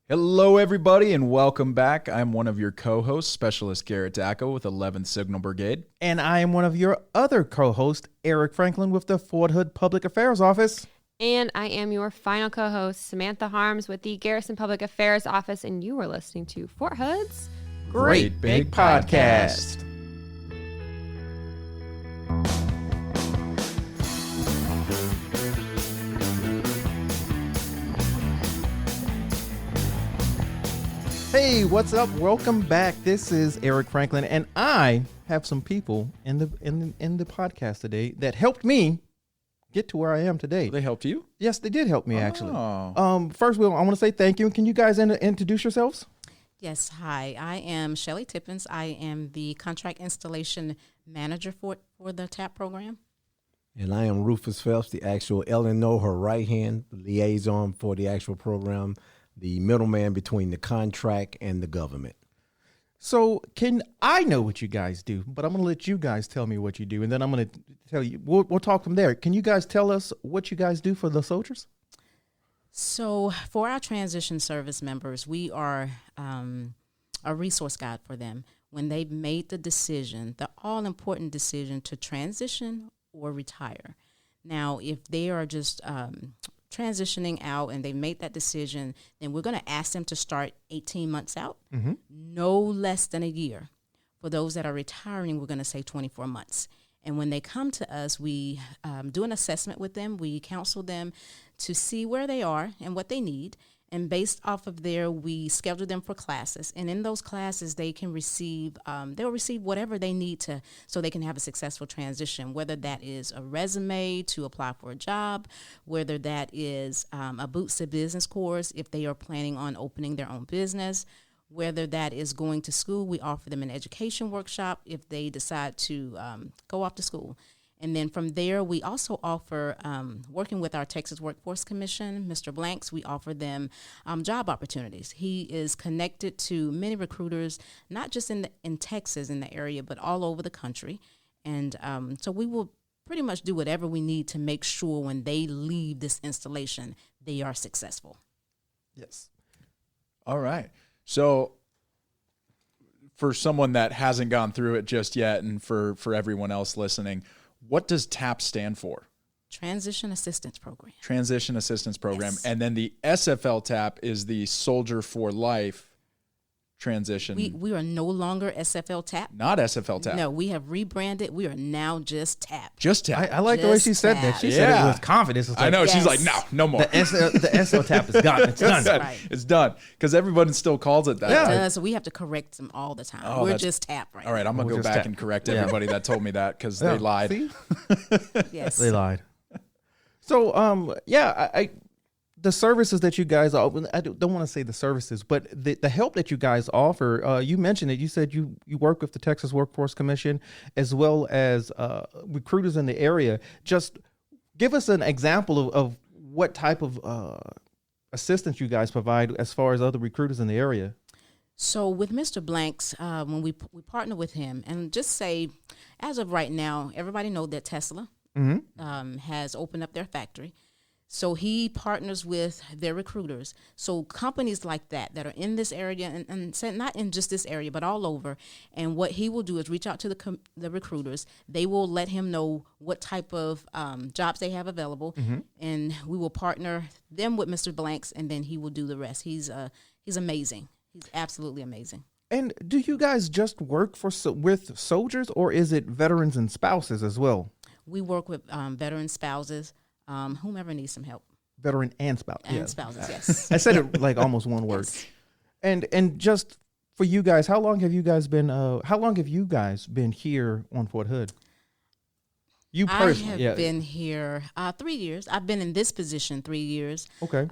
Hello, everybody, and welcome back. I'm one of your co-hosts, Specialist Garrett Dacko with 11th Signal Brigade. And I am one of your other co-hosts, Eric Franklin with the Fort Hood Public Affairs Office. And I am your final co-host, Samantha Harms with the Garrison Public Affairs Office, and you are listening to Fort Hood's Great Big Podcast. Hey, what's up? Welcome back. This is Eric Franklin, and I have some people in the podcast today that helped me get to where I am today. They helped you? Yes, they did help me actually. Oh. First, I want to say thank you. Can you guys introduce yourselves? Yes, hi. I am Shelly Tippins. I am the contract installation manager for the TAP program. And I am Rufus Phelps, the actual Eleanor, her right hand liaison for the actual program, the middleman between the contract and the government. So I know what you guys do, but I'm going to let you guys tell me what you do, and then I'm going to tell you, we'll talk from there. Can you guys tell us what you guys do for the soldiers? So for our transition service members, we are a resource guide for them when they've made the decision, the all-important decision to transition or retire. Now, if they are just transitioning out and they made that decision, then we're going to ask them to start 18 months out, no less than a year. For those that are retiring, we're going to say 24 months. And when they come to us, we do an assessment with them. We counsel them to see where they are and what they need. And based off of there, we schedule them for classes. And in those classes, they can receive, they'll receive whatever they need to, so they can have a successful transition, whether that is a resume to apply for a job, whether that is a Boots to Business course if they are planning on opening their own business, whether that is going to school. We offer them an education workshop if they decide to go off to school. And then from there, we also offer, working with our Texas Workforce Commission, Mr. Blanks, we offer them job opportunities. He is connected to many recruiters, not just in Texas, in the area, but all over the country. And so we will pretty much do whatever we need to make sure when they leave this installation, they are successful. Yes. All right. So for someone that hasn't gone through it just yet, and for everyone else listening, what does TAP stand for? Transition Assistance Program. Transition Assistance Program. Yes. And then the SFL TAP is the Soldier for Life transition. We are no longer SFL TAP. Not SFL TAP. No, we have rebranded. We are now just TAP. Just TAP. I like the way she said that. She said it with confidence. It's I know. Yes. She's like, no more. The SL tap is gone. It's done. That's right. It's done. Because everyone still calls it that. Yeah. So we have to correct them all the time. Oh, We're that's- just TAP right All right, I'm going to We're go just back TAP. and correct Yeah. everybody that told me that because they lied. See? now. Yes. They lied. So, I the services that you guys offer, I don't want to say the services, but the help that you guys offer, you mentioned it. You said you work with the Texas Workforce Commission as well as recruiters in the area. Just give us an example of what type of assistance you guys provide as far as other recruiters in the area. So with Mr. Blanks, when we partner with him, and just say, as of right now, everybody know that Tesla has opened up their factory. So he partners with their recruiters. So companies like that are in this area, and not in just this area, but all over. And what he will do is reach out to the recruiters. They will let him know what type of jobs they have available, and we will partner them with Mr. Blanks, and then he will do the rest. He's amazing. He's absolutely amazing. And do you guys just work with soldiers, or is it veterans and spouses as well? We work with veteran spouses, whomever needs some help. Veteran and spouse. And spouses, yes. I said it like almost one word. Yes. And just for you guys, how long have you guys been here on Fort Hood? You personally? I have been here 3 years. I've been in this position 3 years. Okay.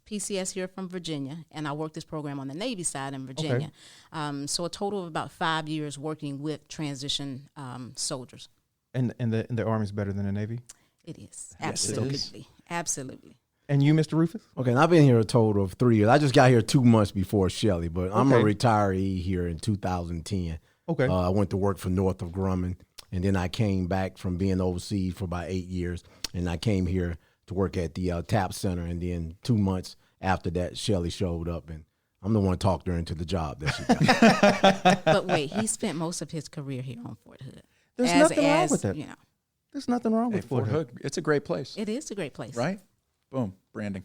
PCS here from Virginia, and I work this program on the Navy side in Virginia. Okay. So a total of about 5 years working with transition soldiers. And the Army's better than the Navy? It is. Yes, it Absolutely. is. Absolutely. And you, Mr. Rufus? Okay, and I've been here a total of 3 years. I just got here 2 months before Shelly, but I'm a Okay. retiree here in 2010. Okay. I went to work for Northrop Grumman, and then I came back from being overseas for about 8 years, and I came here to work at the TAP Center, and then 2 months after that, Shelly showed up, and I'm the one to talk her into the job that she got. But wait, he spent most of his career here on Fort Hood. There's nothing wrong with that. You know, There's nothing wrong with Fort Hood. It's a great place, it is a great place, right? Boom, branding.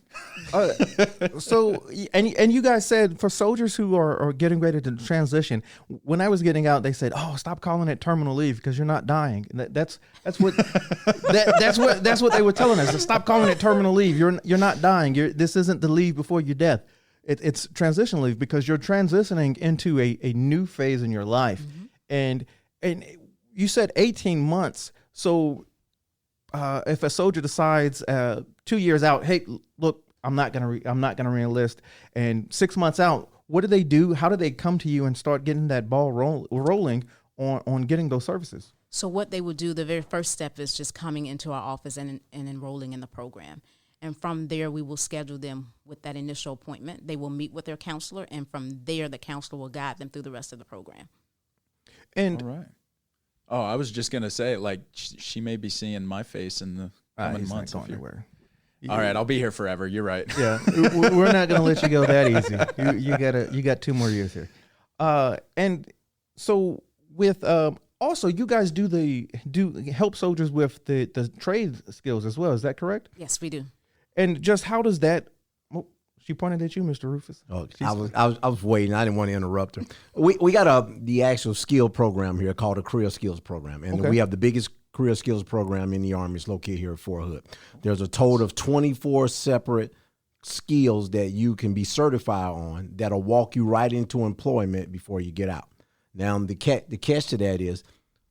So, and you guys said for soldiers who are getting ready to transition, when I was getting out, they said, "Oh, stop calling it terminal leave because you're not dying." And that's what that's what they were telling us. Stop calling it terminal leave. You're not dying. This isn't the leave before your death. It's transition leave because you're transitioning into a new phase in your life. And you said 18 months. So if a soldier decides 2 years out, hey, look, I'm not gonna reenlist, and 6 months out, what do they do? How do they come to you and start getting that ball rolling on getting those services? So what they would do, the very first step is just coming into our office and enrolling in the program. And from there, we will schedule them with that initial appointment. They will meet with their counselor, and from there, the counselor will guide them through the rest of the program. And All right. Oh, I was just gonna say, like, she may be seeing my face in the coming months. Not going anywhere. All right, I'll be here forever. You're right. Yeah, we're not going to let you go that easy. You got 2 more years here. And so with also you guys do help soldiers with the trade skills as well. Is that correct? Yes, we do. And just how does that? Oh, she pointed at you, Mr. Rufus. Oh, I was waiting. I didn't want to interrupt her. We got the actual skill program here called a career skills program, and we have the biggest career skills program in the Army. It's located here at Fort Hood. There's a total of 24 separate skills that you can be certified on that'll walk you right into employment before you get out. Now, the catch to that is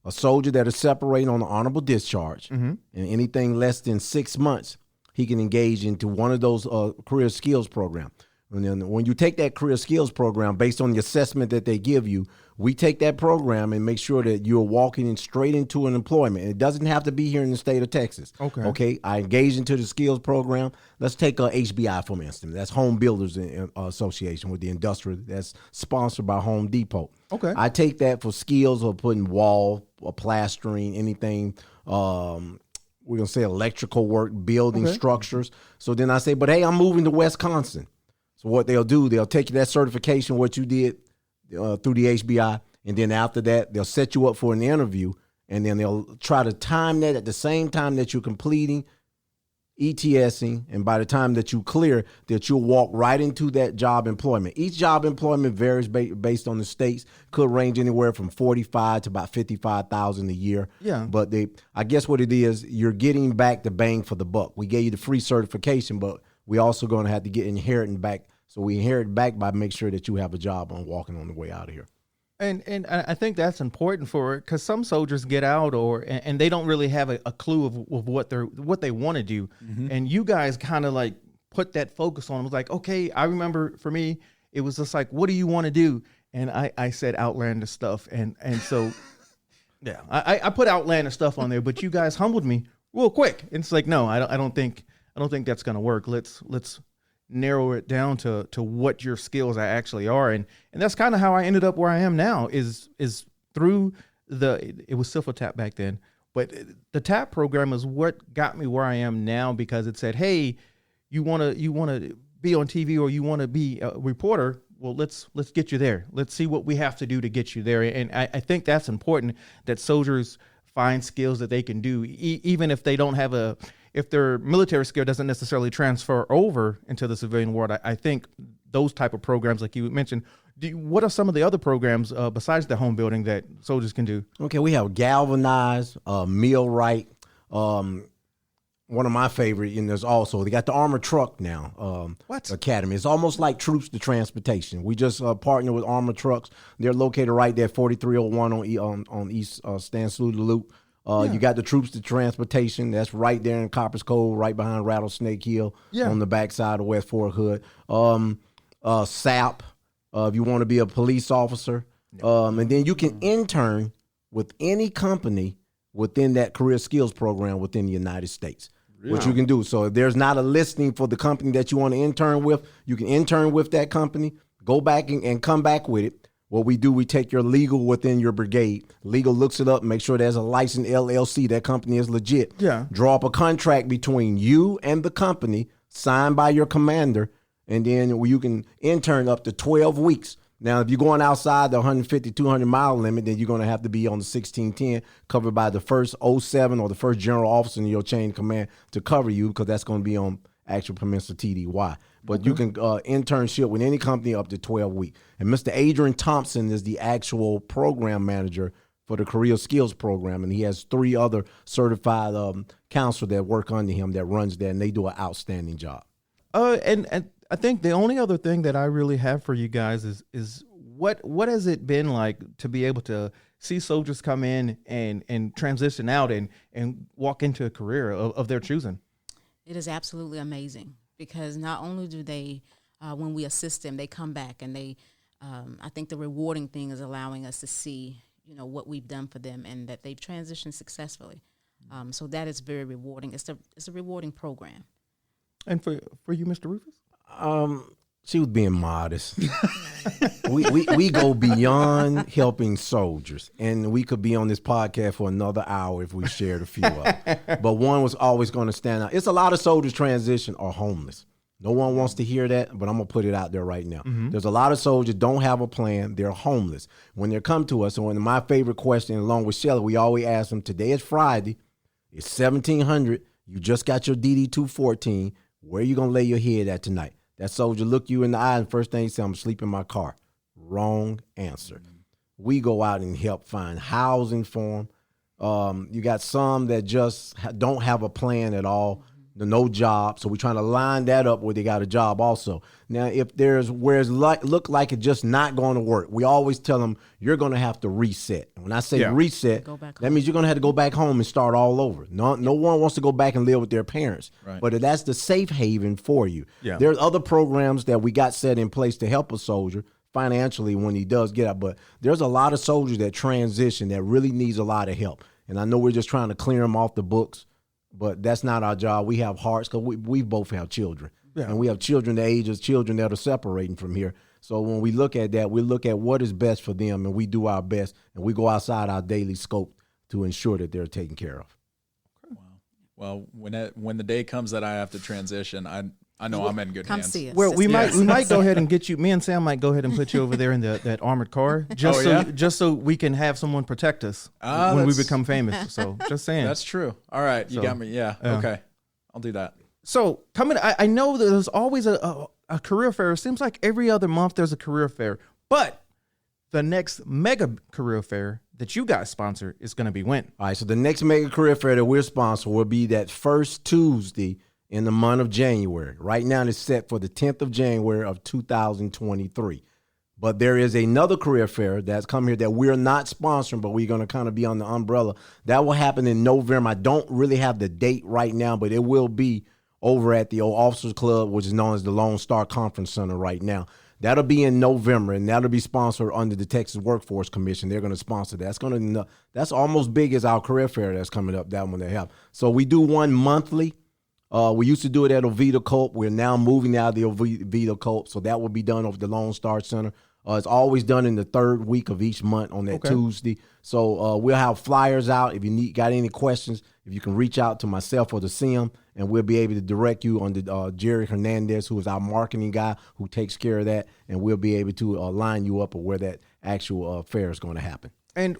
a soldier that is separating on an honorable discharge and anything less than 6 months, he can engage into one of those career skills program. And then when you take that career skills program, based on the assessment that they give you, we take that program and make sure that you're walking in straight into an employment. It doesn't have to be here in the state of Texas. Okay. I engage into the skills program. Let's take HBI, for instance. That's Home Builders Association with the industrial. That's sponsored by Home Depot. Okay. I take that for skills of putting wall or plastering, anything. We're going to say electrical work, building structures. So then I say, but hey, I'm moving to Wisconsin. So what they'll do, they'll take that certification, what you did through the HBI, and then after that, they'll set you up for an interview, and then they'll try to time that at the same time that you're completing ETSing, and by the time that you clear, that you'll walk right into that job employment. Each job employment varies based on the states, could range anywhere from 45 to about 55,000 a year. Yeah. But I guess what it is, you're getting back the bang for the buck. We gave you the free certification, but we also going to have to get inheriting back. So we inherit back by make sure that you have a job on walking on the way out of here. And I think that's important for it because some soldiers get out and they don't really have a clue of what they want to do. And you guys kind of like put that focus on. It was like, okay, I remember for me, it was just like, what do you want to do? And I said outlandish stuff. And so, yeah, I put outlandish stuff on there, but you guys humbled me real quick. And it's like, no, I don't think that's going to work. Let's narrow it down to what your skills actually are. And that's kind of how I ended up where I am now is through it was Silver Tap back then, but the TAP program is what got me where I am now because it said, hey, you want to be on TV or you want to be a reporter. Well, let's get you there. Let's see what we have to do to get you there. And I think that's important that soldiers find skills that they can do, even if they don't have if their military skill doesn't necessarily transfer over into the civilian world. I think those type of programs, like you mentioned, what are some of the other programs besides the home building that soldiers can do? Okay, we have Galvanize, Millwright. One of my favorite, and there's also, they got the Armored Truck now. Academy. It's almost like Troops to Transportation. We just partner with Armored Trucks. They're located right there, 4301 on East Stanislaus Loop. You got the Troops to Transportation. That's right there in Coppers Cove, right behind Rattlesnake Hill on the backside of West Fort Hood. SAP, if you want to be a police officer. And then you can intern with any company within that career skills program within the United States. What you can do. So if there's not a listing for the company that you want to intern with, you can intern with that company, go back and come back with it. What we do, we take your legal within your brigade. Legal looks it up, make sure there's a licensed LLC. That company is legit. Yeah. Draw up a contract between you and the company, signed by your commander, and then you can intern up to 12 weeks. Now, if you're going outside the 150, 200-mile limit, then you're going to have to be on the 1610, covered by the first 07 or the first general officer in your chain of command to cover you, because that's going to be on actual permits or TDY. But you can internship with any company up to 12 weeks. And Mr. Adrian Thompson is the actual program manager for the Career Skills Program, and he has 3 other certified counselors that work under him that runs that, and they do an outstanding job. And I think the only other thing that I really have for you guys is what has it been like to be able to see soldiers come in and transition out and walk into a career of their choosing? It is absolutely amazing, because not only do they, when we assist them, they come back, and they, I think the rewarding thing is allowing us to see, what we've done for them and that they've transitioned successfully. So that is very rewarding. It's a rewarding program. And for you, Mr. Rufus? She was being modest. we go beyond helping soldiers, and we could be on this podcast for another hour if we shared a few of them. But one was always going to stand out. It's a lot of soldiers transition are homeless. No one wants to hear that, but I'm going to put it out there right now. Mm-hmm. There's a lot of soldiers don't have a plan. They're homeless. When they come to us, and one of my favorite questions, along with Shelly, we always ask them, today is Friday. It's 1700. You just got your DD 214. Where are you going to lay your head at tonight? That soldier look you in the eye, and first thing he said, I'm asleep in my car. Wrong answer. Mm-hmm. We go out and help find housing for them. You got some that just don't have a plan at all, no job. So we're trying to line that up where they got a job also. Now, if there's where it's look like it's just not going to work, we always tell them you're going to have to reset. And when I say reset, that means you're going to have to go back home and start all over. No one wants to go back and live with their parents. Right. But that's the safe haven for you. Yeah. There's other programs that we got set in place to help a soldier financially when he does get out. But there's a lot of soldiers that transition that really needs a lot of help. And I know we're just trying to clear them off the books, but that's not our job. We have hearts, because we both have children. Yeah. And we have children the age of children that are separating from here. So when we look at that, we look at what is best for them, and we do our best, and we go outside our daily scope to ensure that they're taken care of. Wow. Well, when the day comes that I have to transition, I know I'm in good hands. See us. Well, we might go ahead and get you. Me and Sam might go ahead and put you over there in that armored car, just so we can have someone protect us when we become famous. So just saying. That's true. All right, you got me. Yeah. Okay, I'll do that. So I know that there's always a career fair. It seems like every other month there's a career fair, but the next mega career fair that you guys sponsor is going to be when? All right. So the next mega career fair that we're sponsoring will be that first Tuesday in the month of January. Right now it's set for the 10th of January of 2023. But there is another career fair that's come here that we're not sponsoring, but we're going to kind of be on the umbrella. That will happen in November. I don't really have the date right now, but it will be over at the old Officers Club, which is known as the Lone Star Conference Center right now. That'll be in November, and that'll be sponsored under the Texas Workforce Commission. They're going to sponsor that. That's almost big as our career fair that's coming up, that one they have. So we do one monthly. We used to do it at Oviedo Cope. We're now moving out of the Oviedo Cope, so that will be done over the Lone Star Center. It's always done in the third week of each month on that Tuesday. So we'll have flyers out. If you got any questions, if you can reach out to myself or to Sim, and we'll be able to direct you on the Jerry Hernandez, who is our marketing guy who takes care of that, and we'll be able to line you up with where that actual fair is going to happen. And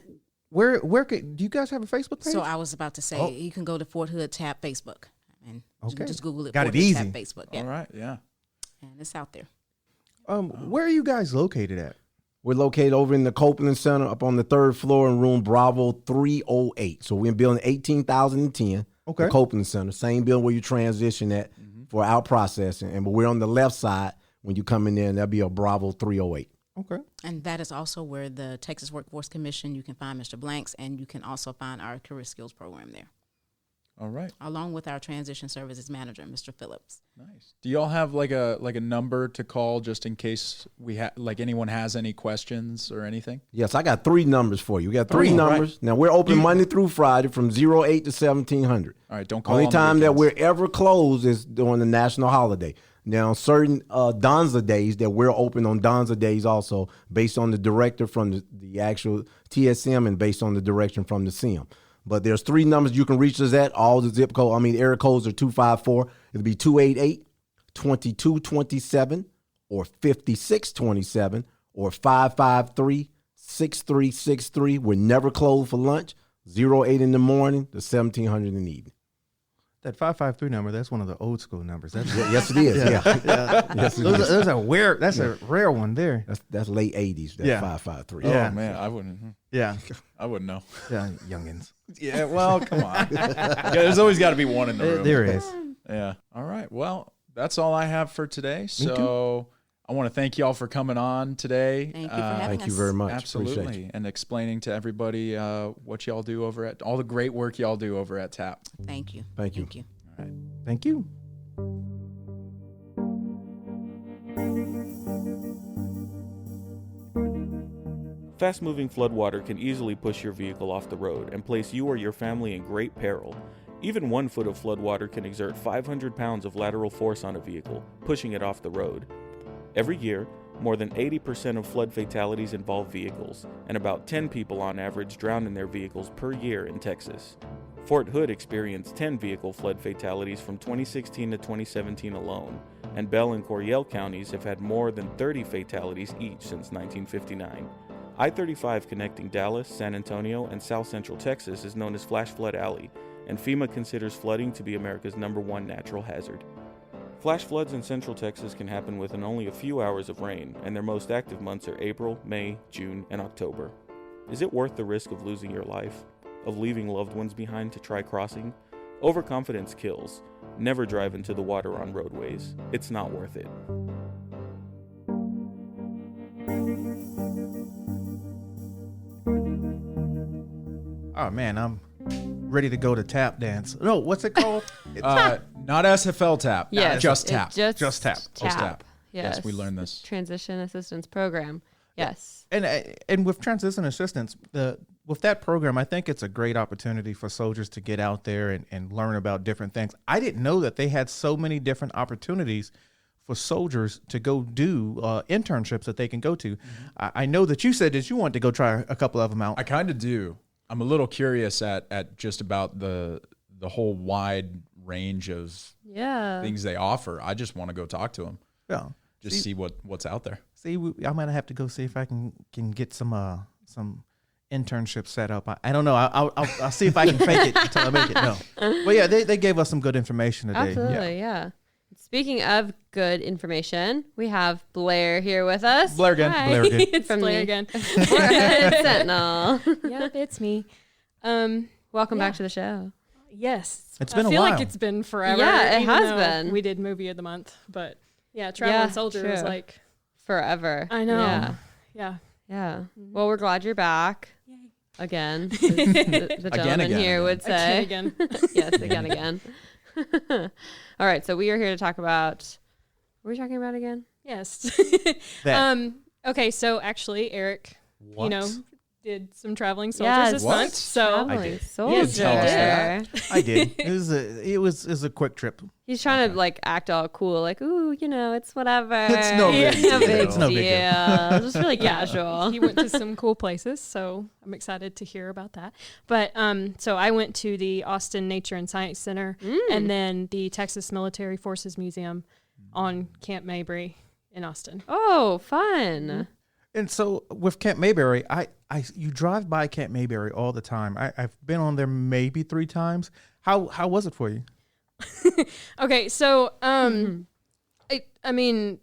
do you guys have a Facebook page? So I was about to say, you can go to Fort Hood Tap Facebook. And just Google it. Got it easy. Facebook. Yeah. All right. Yeah. And it's out there. Where are you guys located at? We're located over in the Copeland Center up on the third floor in room Bravo 308. So we're in building 18,010. Okay. The Copeland Center, same building where you transition at for out processing. But we're on the left side when you come in there, and that'll be a Bravo 308. Okay. And that is also where the Texas Workforce Commission, you can find Mr. Blanks, and you can also find our Career Skills program there. All right. Along with our transition services manager, Mr. Phillips. Nice. Do y'all have like a number to call just in case anyone has any questions or anything? Yes, I got 3 numbers for you. We got 3 numbers. Right. Now we're open Monday through Friday from 08 to 1700. All right, don't call. Only time that we're ever closed is during the national holiday. Now, certain Donza days that we're open on Donza days also, based on the director from the actual TSM and based on the direction from the CM. But there's 3 numbers you can reach us at. All the area codes are 254. It'll be 2227 or 5627 or 553-6363. We're never closed for lunch. 08 in the morning to 1700 in the evening. That 553 number, that's one of the old school numbers. That's Yes, it is. Yeah. Yes, it is. That's a rare one there. That's late 80s, that 553. Oh, man, I wouldn't know. Yeah. Yeah, youngins. Yeah, well, come on. There's always got to be one in the room. There is. Yeah. All right. Well, that's all I have for today. So I want to thank y'all for coming on today. Thank you for having us. Thank you very much. Absolutely. Appreciate you. And explaining to everybody what y'all do over at, all the great work y'all do over at TAP. Thank you. Thank you. Thank you. All right. Thank you. Fast-moving floodwater can easily push your vehicle off the road and place you or your family in great peril. Even 1 foot of floodwater can exert 500 pounds of lateral force on a vehicle, pushing it off the road. Every year, more than 80% of flood fatalities involve vehicles, and about 10 people on average drown in their vehicles per year in Texas. Fort Hood experienced 10 vehicle flood fatalities from 2016 to 2017 alone, and Bell and Coryell counties have had more than 30 fatalities each since 1959. I-35 connecting Dallas, San Antonio, and South Central Texas is known as Flash Flood Alley, and FEMA considers flooding to be America's #1 natural hazard. Flash floods in Central Texas can happen within only a few hours of rain, and their most active months are April, May, June, and October. Is it worth the risk of losing your life? Of leaving loved ones behind to try crossing? Overconfidence kills. Never drive into the water on roadways. It's not worth it. Oh, man, I'm ready to go to tap dance. No, what's it called? Not SFL TAP. Yes, Just it TAP. Just tap. Just TAP. Yes. Yes, we learned this. Transition Assistance Program. Yes. And with transition assistance, with that program, I think it's a great opportunity for soldiers to get out there and learn about different things. I didn't know that they had so many different opportunities for soldiers to go do internships that they can go to. I know that you said that you want to go try a couple of them out. I kind of do. I'm a little curious at just about the whole wide range of things they offer. I just want to go talk to them. Yeah. Just see what's out there. See, I might have to go see if I can get some internship set up. I don't know. I'll see if I can fake it until I make it. No. But yeah, they gave us some good information today. Absolutely, yeah. Speaking of good information, we have Blair here with us. Blair again. Hi. Blair again. It's From Blair the again. Fort Hood Sentinel. Yep, it's me. Welcome Yeah. back to the show. Yes. It's been I a feel while. like it's been forever. Yeah, it even has though been. We did movie of the month, but yeah, Traveling Soldier is true. like, Forever. I know. Yeah. Yeah. Yeah. Well, we're glad you're back. Yay. Again. as the gentleman here would say. Again. Yes, again. All right. So we are here to talk about, what are we talking about again? Yes. That. Okay, so actually, Eric, What? did some Traveling Soldiers Yes. this What? month. So Traveling did. Soldier. You didn't tell us that. I did. It was a quick trip. He's trying to like act all cool, like, ooh, it's whatever. It's no big no deal. big It's no big deal. deal. Just really casual. he went to some cool places, so I'm excited to hear about that. But so I went to the Austin Nature and Science Center and then the Texas Military Forces Museum on Camp Mabry in Austin. Oh, fun. And so with Camp Mayberry, you drive by Camp Mayberry all the time. I've been on there maybe 3 times. How was it for you? Okay, so I mean,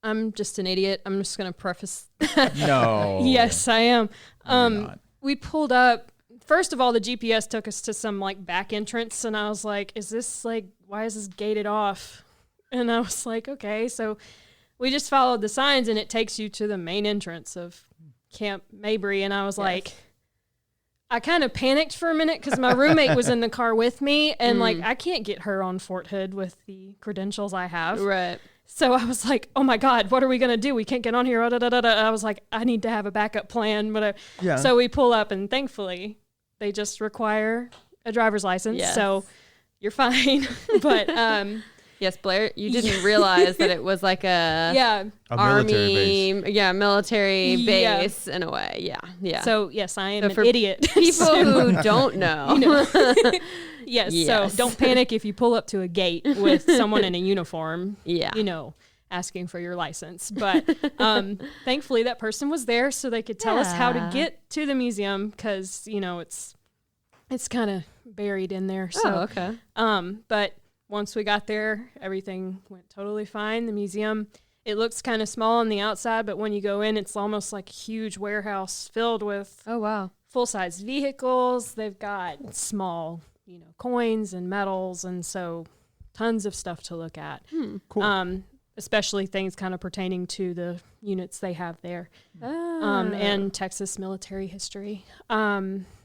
I'm just an idiot. I'm just gonna preface. No. Yes, I am. you're not. We pulled up. First of all, the GPS took us to some like back entrance, and I was like, "Is this like why is this gated off?" And I was like, "Okay." So we just followed the signs, and it takes you to the main entrance of Camp Mabry. And I was like, I kind of panicked for a minute because my roommate was in the car with me, and like I can't get her on Fort Hood with the credentials I have. Right. So I was like, oh my God, what are we going to do? We can't get on here. I was like, I need to have a backup plan. Yeah. So we pull up, and thankfully they just require a driver's license. Yes. So you're fine. But Yes, Blair, you didn't realize that it was like a A army, military base. military Yeah. base in a way. Yeah. So yes, I am So an for idiot. people who don't know, Yes, Yes. so don't panic if you pull up to a gate with someone in a uniform. Yeah. Asking for your license. But thankfully that person was there so they could tell us how to Yeah. get to the museum because, it's kind of buried in there. So, okay. but once we got there, everything went totally fine. The museum, it looks kind of small on the outside, but when you go in, it's almost like a huge warehouse filled with Oh wow. full-size vehicles. They've got small, coins and medals, and so tons of stuff to look at. Cool. Especially things kind of pertaining to the units they have there, and Texas military history.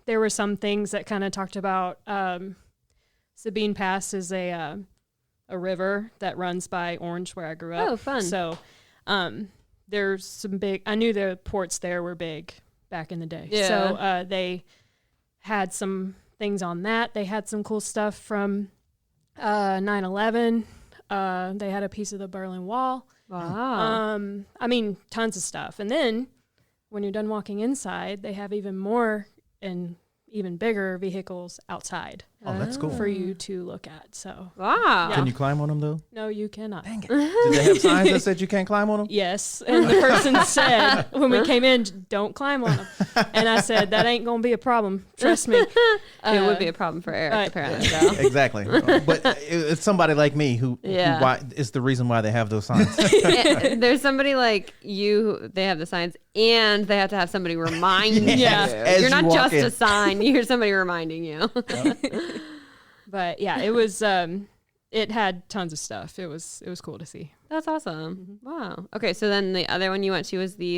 There were some things that kind of talked about Sabine Pass is a river that runs by Orange, where I grew up. Oh, fun. So there's some big. I knew the ports there were big back in the day. Yeah. So they had some things on that. They had some cool stuff from 9/11. They had a piece of the Berlin Wall. Wow. Tons of stuff. And then when you're done walking inside, they have even more and even bigger vehicles outside Oh, that's cool. for you to look at. So Wow. Yeah. Can you climb on them though? no, you cannot. Dang it. Did they have signs that said you can't climb on them? Yes. And the person said when we came in, don't climb on them. And I said, that ain't going to be a problem. Trust me. It would be a problem for Eric, apparently. So. Exactly. But it's somebody like me who Yeah. is the reason why they have those signs. There's somebody like you, who- they have the signs, and they have to have somebody remind you. Yeah. As You're you not walk just in. a sign, you're somebody reminding you. But yeah, it was, it had tons of stuff. It was cool to see. That's awesome. Wow. Okay, so then the other one you went to was the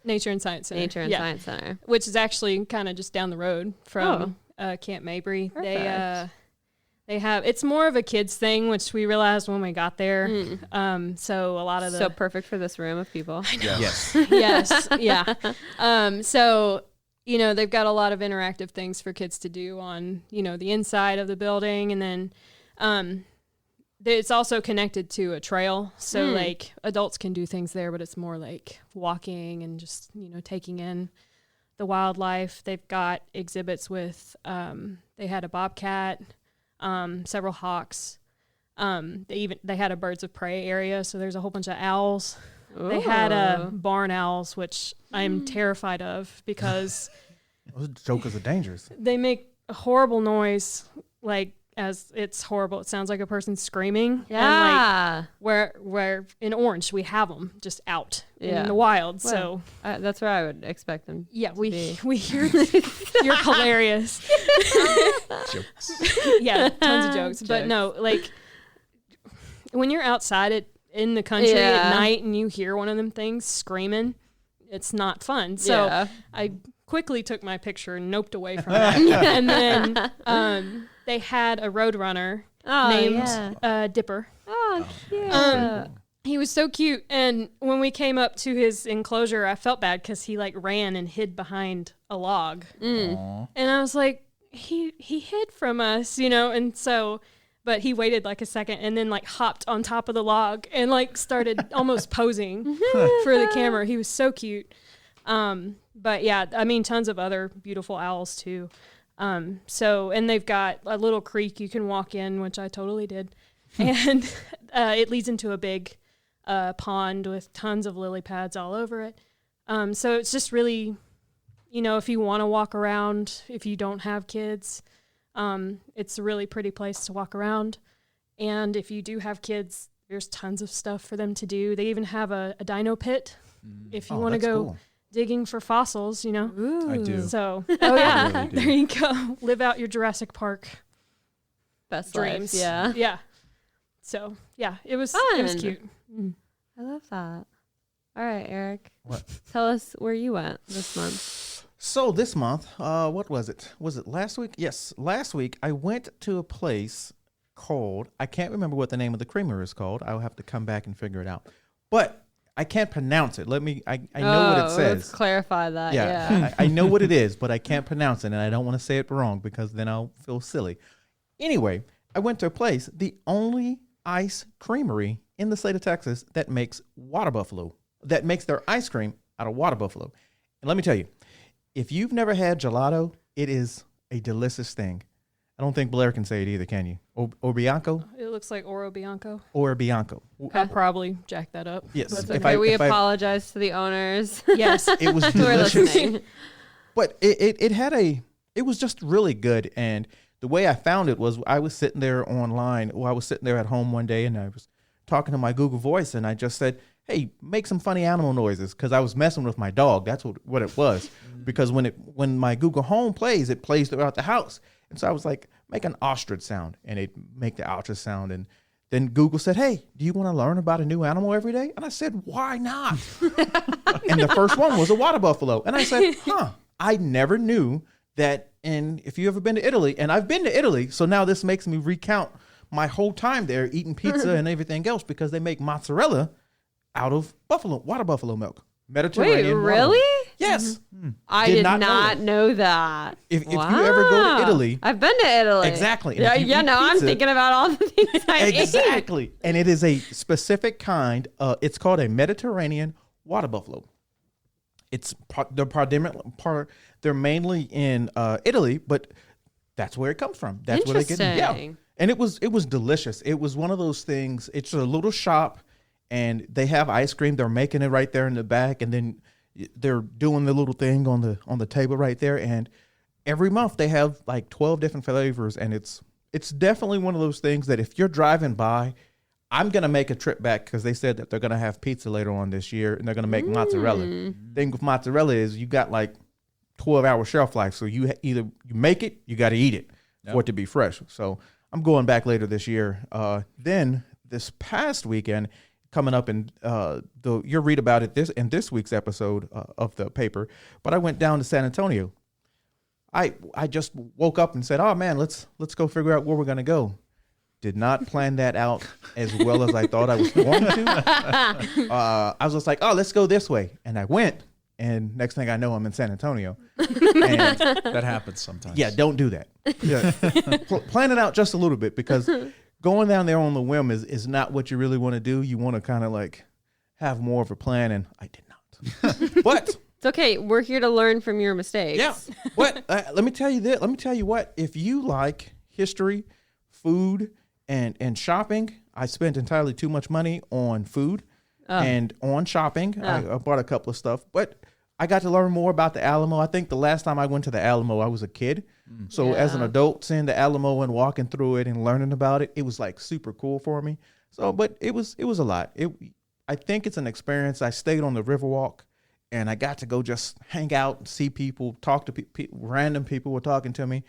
Nature and Science Center. Nature and Yeah. Science Center. Which is actually kind of just down the road from Camp Mabry. Perfect. They have, it's more of a kids thing, which we realized when we got there. So a lot of the So perfect for this room of people. Yes. yes, yeah. So they've got a lot of interactive things for kids to do on the inside of the building, and then it's also connected to a trail, so like adults can do things there, but it's more like walking and just taking in the wildlife. They've got exhibits with they had a bobcat, several hawks. They had a birds of prey area, so there's a whole bunch of owls. They had barn owls, which I'm terrified of because Those jokers are dangerous. they make a horrible noise, like as it's horrible. It sounds like a person screaming. And Yeah. like where in Orange we have them just out Yeah. in the wild. Well, So that's where I would expect them. yeah, we be. hear you're hilarious. Yeah, tons of jokes. But no, like when you're outside in the country Yeah. at night and you hear one of them things screaming, it's not fun. So Yeah. I quickly took my picture and noped away from that. And then they had a roadrunner named Dipper. Oh, cute. He was so cute, and when we came up to his enclosure, I felt bad because he like ran and hid behind a log, and I was like, he hid from us, and so. But he waited like a second and then like hopped on top of the log and like started almost posing for the camera. He was so cute. But yeah, tons of other beautiful owls too. And they've got a little creek you can walk in, which I totally did. And it leads into a big pond with tons of lily pads all over it. So it's just really, if you want to walk around, if you don't have kids, it's a really pretty place to walk around. And if you do have kids, there's tons of stuff for them to do. They even have a dino pit if you want to go digging for fossils, Ooh. I do. So, yeah, really do. there you go. Live out your Jurassic Park Best dreams. life, yeah. Yeah. So, yeah, it was Fun. cute. I love that. All right, Eric. What? Tell us where you went this month. So this month, what was it? Was it last week? Yes, last week I went to a place called, I can't remember what the name of the creamery is called. I'll have to come back and figure it out. But I can't pronounce it. I know what it says. Let's clarify that. Yeah, Yeah. I know what it is, but I can't pronounce it, and I don't want to say it wrong because then I'll feel silly. Anyway, I went to a place. The only ice creamery in the state of Texas that makes water buffalo, that makes their ice cream out of water buffalo. And let me tell you, if you've never had gelato, it is a delicious thing. I don't think Blair can say it either, can you? Or Bianco? It looks like Oro Bianco. Or Bianco. I probably jacked that up. Yes. That's If okay. We apologize to the owners. Yes. It was who are delicious. listening. But it was just really good. And the way I found it was I was sitting there online. Well, I was sitting there at home one day and I was talking to my Google Voice and I just said, hey, make some funny animal noises, because I was messing with my dog. That's what it was. Because when my Google Home plays, it plays throughout the house. And so I was like, make an ostrich sound, and it make the ostrich sound. And then Google said, hey, do you want to learn about a new animal every day? And I said, why not? And the first one was a water buffalo. And I said, I never knew that. And if you ever been to Italy, and I've been to Italy, so now this makes me recount my whole time there eating pizza and everything else, because they make mozzarella out of water buffalo milk. Mediterranean. Wait, really? Yes. I did not know that. If you ever go to Italy. I've been to Italy. Exactly. And Yeah, if you eat now I'm pizza- thinking about all the things I ate. Exactly. And it is a specific kind. It's called a Mediterranean water buffalo. They're mainly in Italy, but that's where it comes from. That's where they get it. Yeah. Interesting. And it was delicious. It was one of those things. It's a little shop, and they have ice cream. They're making it right there in the back, and then they're doing the little thing on the table right there. And every month they have like 12 different flavors, and it's definitely one of those things that if you're driving by, I'm gonna make a trip back, because they said that they're gonna have pizza later on this year, and they're gonna make mozzarella. Thing with mozzarella is you got like 12-hour shelf life, so you either you make it, you got to eat it for it to be fresh. So I'm going back later this year. Then this past weekend, coming up in you'll read about it this week's episode of the paper. But I went down to San Antonio. I just woke up and said, "Oh man, let's go figure out where we're gonna go." Did not plan that out as well as I thought I was going to. I was just like, "Oh, let's go this way," and I went. And next thing I know, I'm in San Antonio. And That happens sometimes. yeah, don't do that. Yeah. Plan it out just a little bit, because going down there on the whim is not what you really want to do. You want to kind of like have more of a plan, and I did not. But It's okay. We're here to learn from your mistakes. yeah, what? Let me tell you this. Let me tell you what. If you like history, food, and shopping, I spent entirely too much money on food and on shopping. I bought a couple of stuff, but I got to learn more about the Alamo. I think the last time I went to the Alamo, I was a kid. So as an adult, seeing the Alamo and walking through it and learning about it, it was like super cool for me. So, but it was a lot. I think it's an experience. I stayed on the Riverwalk, and I got to go just hang out, see people, talk to random people were talking to me.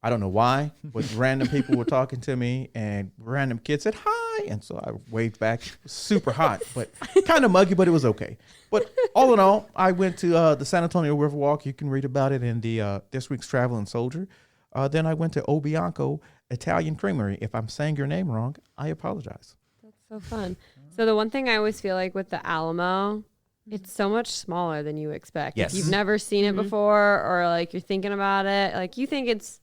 I don't know why, but random people were talking to me, and random kids said hi, and so I waved back. It was super hot, but kind of muggy, but it was okay. But all in all, I went to the San Antonio Riverwalk. You can read about it in the this week's Traveling Soldier. Then I went to O Bianco Italian Creamery. If I'm saying your name wrong, I apologize. That's so fun. So the one thing I always feel like with the Alamo, it's so much smaller than you expect. Yes. If you've never seen it before, or like you're thinking about it, like you think it's,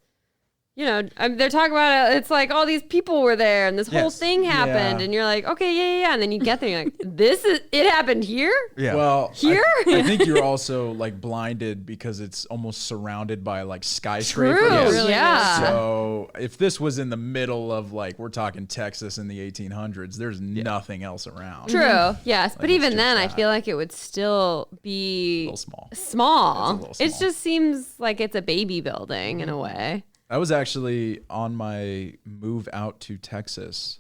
they're talking about it. It's like all these people were there and this whole thing happened, and you're like, okay, yeah. And then you get there, and you're like, it happened here? Yeah. Well, Here? I think you're also like blinded because it's almost surrounded by like skyscrapers. True. Yes. Really yeah. So if this was in the middle of like, we're talking Texas in the 1800s, there's nothing else around. True. Yes. But it's even just then, I that. feel like it would still be A little small. Small. It's a little It small. just seems like it's a baby building in a way. I was actually on my move out to Texas.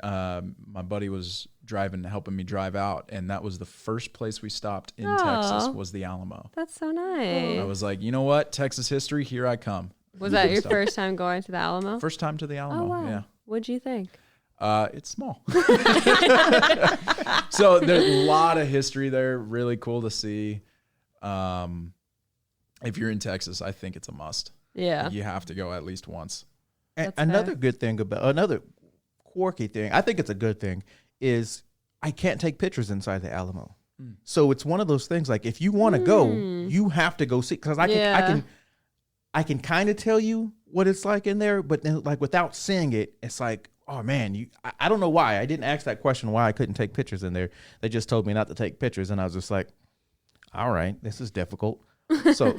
My buddy was helping me drive out, and that was the first place we stopped in Texas was the Alamo. That's so nice. I was like, you know what? Texas history, here I come. Was that your first time going to the Alamo? First time to the Alamo. Oh, wow. Yeah. What'd you think? It's small. So there's a lot of history there. Really cool to see. If you're in Texas, I think it's a must. Yeah. You have to go at least once. And That's another fair. good thing another quirky thing, I think it's a good thing, is I can't take pictures inside the Alamo. So it's one of those things, like if you want to go, you have to go see, because I can kind of tell you what it's like in there, but then like without seeing it, it's like, oh man, I don't know why. I didn't ask that question why I couldn't take pictures in there. They just told me not to take pictures, and I was just like, all right, this is difficult. So,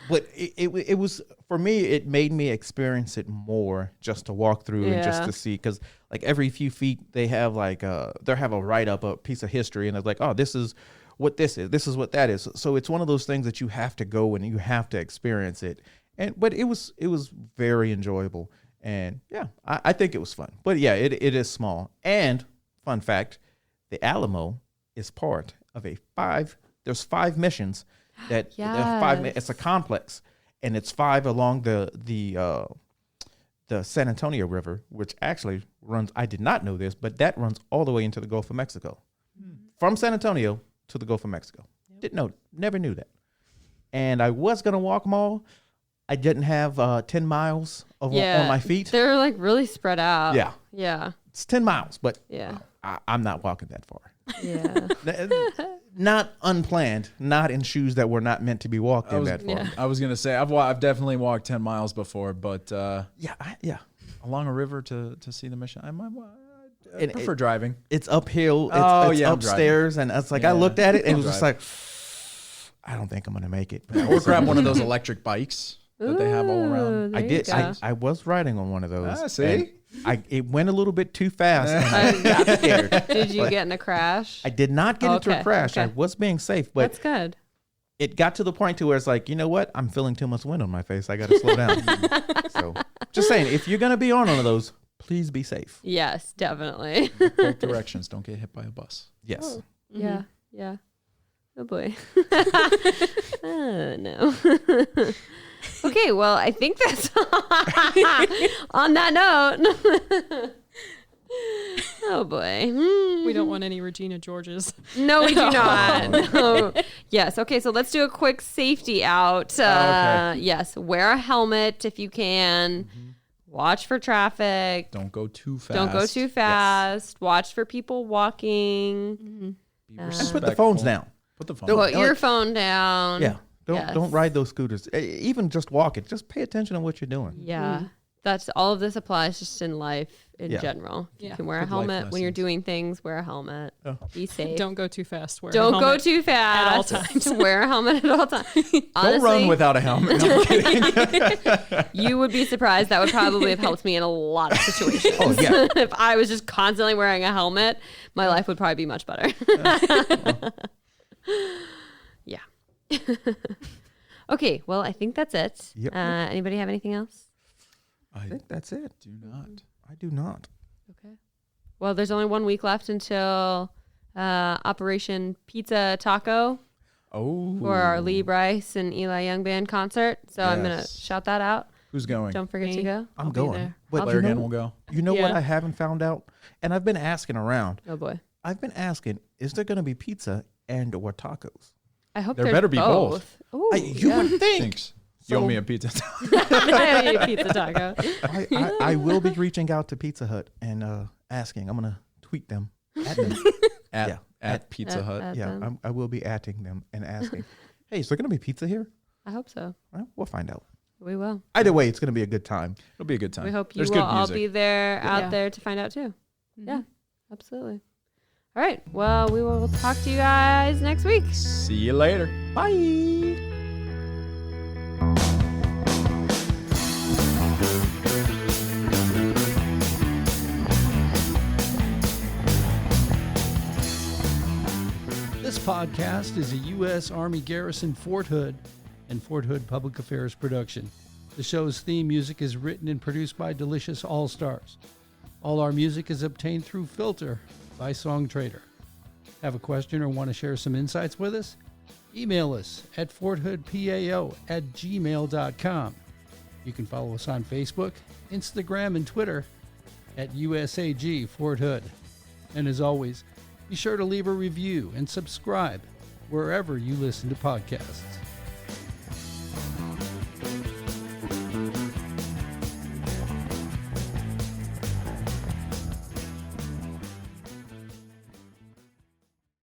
but it was, for me, it made me experience it more just to walk through and just to see, because like every few feet they have like they have a write up, a piece of history, and it's like, oh, this is what this is what that is. So it's one of those things that you have to go and you have to experience it. But it was very enjoyable, and yeah, I think it was fun. But yeah, it is small. And fun fact, the Alamo is part of there's 5 missions that it's a complex, and it's 5 along the San Antonio River, which actually runs, I did not know this, but that runs all the way into the Gulf of Mexico. From San Antonio to the Gulf of Mexico. Didn't know, never knew that. And I was going to walk them all. I didn't have 10 miles on my feet. They're like really spread out. Yeah. Yeah. It's 10 miles, but Yeah. I'm not walking that far. Yeah. Not unplanned, not in shoes that were not meant to be walked in that far. Yeah. I was gonna say I've definitely walked 10 miles before, but Yeah. along a river to see the mission, I And prefer driving. It's uphill. It's I'm upstairs, and it's like I looked at it and it was just like, I don't think I'm gonna make it. Or grab one of those electric bikes that they have all around. There I you did. go. I was riding on one of those. Ah, see? and it went a little bit too fast. And I got scared. Did you get in a crash? I did not get into a Okay, crash. I okay. was being safe, but That's good. it got to the point to where it's like, you know what? I'm feeling too much wind on my face. I got to slow down. So, just saying, if you're gonna be on one of those, please be safe. Yes, definitely. Both directions. Don't get hit by a bus. Yes. Yeah. Yeah. Oh boy. No. Okay, well, I think that's on that note. Oh boy. We don't want any Regina Georges. No, we do not. No. Yes. Okay, so let's do a quick safety out. Okay. Yes, wear a helmet if you can. Watch for traffic. Don't go too fast. Don't go too fast. Watch for people walking. Be And put the respectful. phones down. Put the phone. Don't- Put like- your phone down. Yeah. Yes. Don't ride those scooters. Even just walk it. Just pay attention to what you're doing. Yeah. That's all of this applies just in life in Yeah. general. You Yeah. can wear a Good life helmet when you're lessons. doing things. Wear a helmet. Oh. Be safe. Don't go too fast. Wear a Don't go helmet. too fast. at all times. Wear a helmet at all times. Don't Honestly, run without a helmet. No, I'm kidding. you would be surprised. That would probably have helped me in a lot of situations. Oh, yeah. If I was just constantly wearing a helmet, my life would probably be much better. Yeah. Okay, well, I think that's it. Yep. Anybody have anything else? I think that's it. Do not. I do not. Okay. Well, there's only 1 week left until Operation Pizza Taco Oh. for our Lee Bryce and Eli Young Band concert. So I'm going to Yes. shout that out. Who's going? Don't forget to Me. go. I'm I'll be going. there. But Blair you again know, will go. you know what Yeah. I haven't found out? And I've been asking around. Oh, boy. I've been asking, is there going to be pizza and or tacos? I hope There there's better be both. Ooh, You yeah. would think. Thanks. You owe So- me a pizza. I need a pizza taco. I will be reaching out to Pizza Hut and asking. I'm going to tweet them. At them. at Yeah. at Pizza at- Hut. at Yeah, them. I will be atting them and asking, hey, is there going to be pizza here? I hope so. Well, we'll find out. We will. Either way, it's going to be a good time. It'll be a good time. We hope you There's will good all music. be there out Yeah. there to find out too. Mhm. Yeah, absolutely. All right. Well, we will talk to you guys next week. See you later. Bye. This podcast is a U.S. Army Garrison Fort Hood and Fort Hood Public Affairs production. The show's theme music is written and produced by Delicious All Stars. All our music is obtained through Filter by Song Trader. Have a question or want to share some insights with us? Email us at forthoodpao@gmail.com. You can follow us on Facebook, Instagram, and Twitter at USAG Fort Hood. And as always, be sure to leave a review and subscribe wherever you listen to podcasts.